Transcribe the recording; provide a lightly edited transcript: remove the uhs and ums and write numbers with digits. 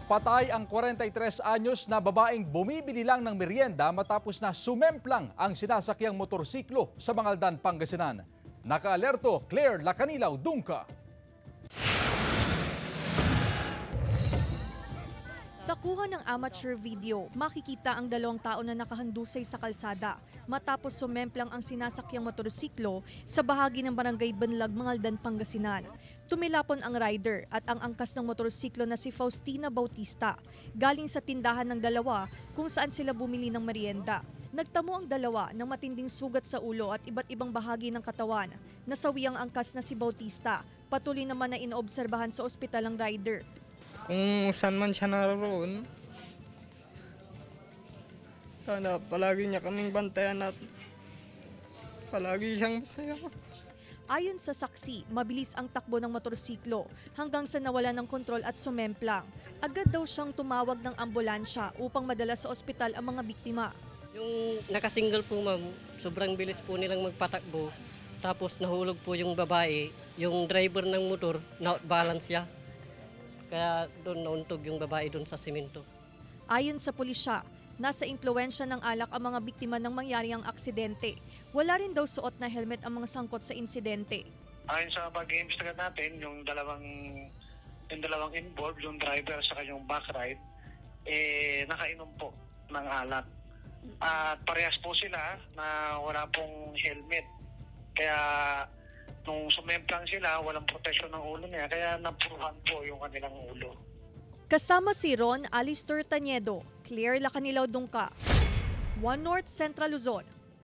Patay ang 43 anyos na babaeng bumibili lang ng merienda matapos na sumemplang ang sinasakyang motorsiklo sa Mangaldan, Pangasinan. Naka-alerto, Claire Lacanilaw, Dungka. Sa kuha ng amateur video, makikita ang 2 tao na nakahandusay sa kalsada matapos sumemplang ang sinasakyang motorsiklo sa bahagi ng Barangay Banlag, Mangaldan, Pangasinan. Tumilapon ang rider at ang angkas ng motorsiklo na si Faustina Bautista galing sa tindahan ng dalawa kung saan sila bumili ng merienda. Nagtamo ang dalawa ng matinding sugat sa ulo at iba't ibang bahagi ng katawan. Nasawi ang angkas na si Bautista. Patuloy naman na inoobserbahan sa ospital ang rider. Kung saan man siya naroon, sana palagi niya kaming bantayan at palagi siyang masaya. Ayon sa saksi, mabilis ang takbo ng motorsiklo hanggang sa nawala ng kontrol at sumemplang. Agad daw siyang tumawag ng ambulansya upang madala sa ospital ang mga biktima. Yung nakasingle po ma'am, sobrang bilis po nilang magpatakbo. Tapos nahulog po yung babae, yung driver ng motor, na-balance siya. Kaya doon nauntog yung babae doon sa simento. Ayon sa pulisya, nasa impluwensya ng alak ang mga biktima ng mangyaring aksidente. Wala rin daw suot na helmet ang mga sangkot sa insidente. Ayon sa pag-iimbestiga natin, yung dalawang involved, yung driver sa yung back ride, nakainom po ng alak. At parehas po sila na wala pong helmet. Kaya nung sumemplang sila, walang protection ng ulo niya, kaya napuruhan po yung kanilang ulo. Kasama si Ron Alistair Taniedo, Claire Lacanilaw, Dungka, One North Central Luzon.